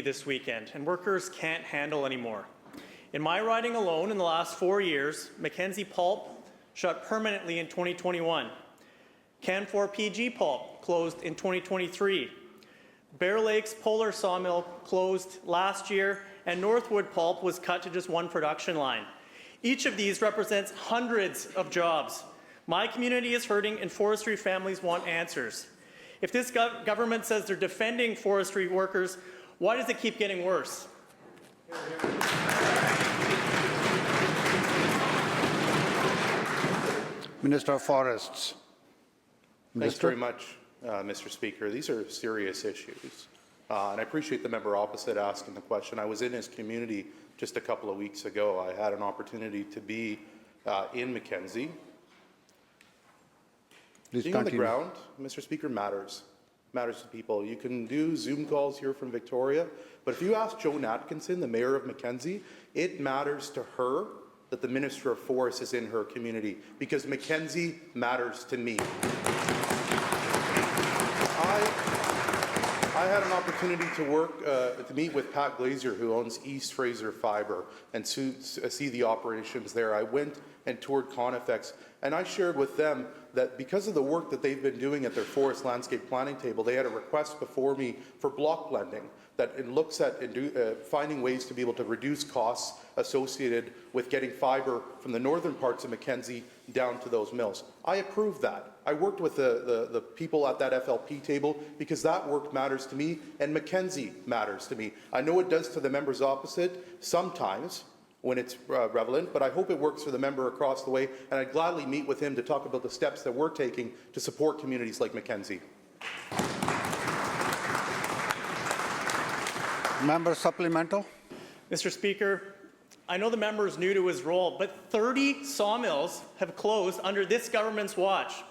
this weekend, and workers can't handle anymore. In my riding alone, in the last 4 years, Mackenzie Pulp shut permanently in 2021. Canfor PG Pulp closed in 2023. Bear Lakes Polar Sawmill closed last year, and Northwood Pulp was cut to just one production line. Each of these represents hundreds of jobs. My community is hurting, and forestry families want answers. If this government says they're defending forestry workers, why does it keep getting worse? Minister of Forests. Thanks very much, Mr. Speaker. These are serious issues, and I appreciate the member opposite asking the question. I was in his community just a couple of weeks ago. I had an opportunity to be in Mackenzie. Being on the ground, Mr. Speaker, matters to people. You can do Zoom calls here from Victoria, but if you ask Joan Atkinson, the mayor of Mackenzie, it matters to her that the Minister of Forests is in her community, because Mackenzie matters to me. I had an opportunity to meet with Pat Glazier, who owns East Fraser Fibre, and see the operations there. I went and toured Conifex, and I shared with them that because of the work that they've been doing at their forest landscape planning table, they had a request before me for block blending that it looks at finding ways to be able to reduce costs associated with getting fibre from the northern parts of Mackenzie down to those mills. I approved that. I worked with the people at that FLP table because that work matters to me, and Mackenzie matters to me. I know it does to the members opposite sometimes when it's relevant, but I hope it works for the member across the way, and I'd gladly meet with him to talk about the steps that we're taking to support communities like Mackenzie. Member supplemental. Mr. Speaker, I know the member is new to his role, but 30 sawmills have closed under this government's watch.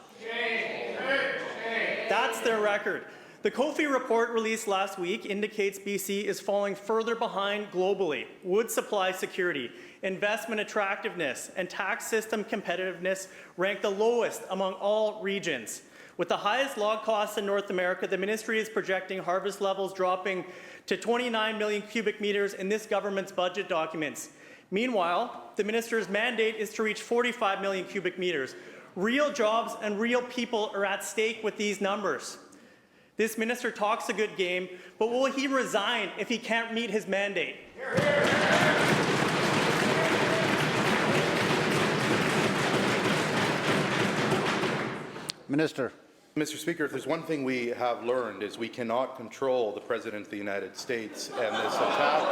That's their record. The Kofi report released last week indicates BC is falling further behind globally. Wood supply security, investment attractiveness, and tax system competitiveness rank the lowest among all regions. With the highest log costs in North America, the ministry is projecting harvest levels dropping to 29 million cubic meters in this government's budget documents. Meanwhile, the minister's mandate is to reach 45 million cubic meters. Real jobs and real people are at stake with these numbers. This minister talks a good game, but will he resign if he can't meet his mandate? Minister. Mr. Speaker, if there's one thing we have learned is we cannot control the President of the United States, and this attack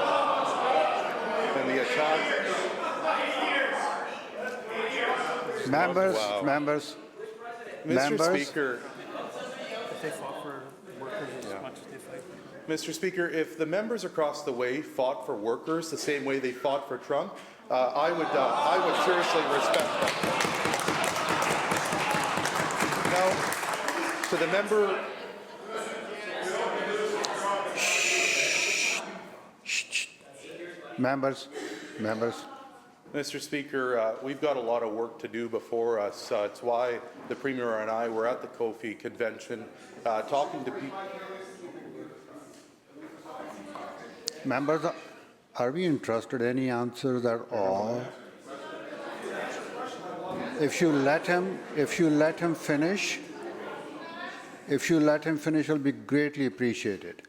Members, wow. members. Mr. Members. Speaker, They fought for workers as much as they fight. Mr. Speaker, if the members across the way fought for workers the same way they fought for Trump, I would seriously respect that. Now, to the member. Members. Mr. Speaker, we've got a lot of work to do before us. It's why the Premier and I were at the Kofi Convention talking to people. Members, are we interested in any answers at all? If you let him finish, it'll be greatly appreciated.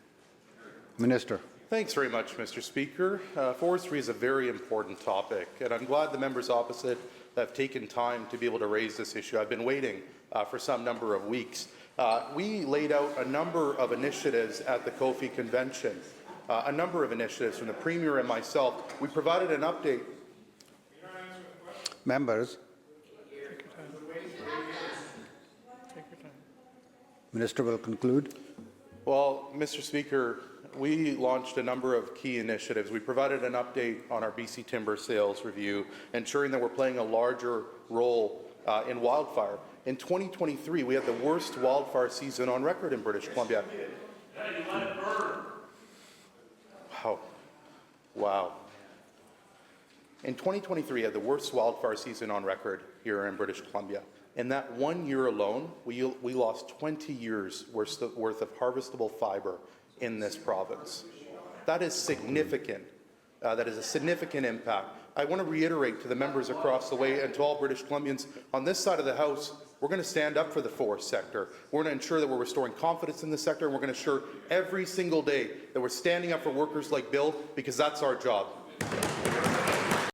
Minister. Thanks very much, Mr. Speaker. Forestry is a very important topic, and I'm glad the members opposite have taken time to be able to raise this issue. I've been waiting for some number of weeks. We laid out a number of initiatives at the Kofi Convention, a number of initiatives from the Premier and myself. We provided an update. Members. Minister will conclude. Well, Mr. Speaker, we launched a number of key initiatives. We provided an update on our BC timber sales review, ensuring that we're playing a larger role in wildfire. In 2023, we had the worst wildfire season on record in British Columbia. Wow. In 2023, we had the worst wildfire season on record here in British Columbia. In that 1 year alone, we lost 20 years worth of harvestable fibre in this province. That is significant. That is a significant impact. I want to reiterate to the members across the way and to all British Columbians on this side of the House, we're going to stand up for the forest sector. We're going to ensure that we're restoring confidence in the sector, and we're going to ensure every single day that we're standing up for workers like Bill, because that's our job.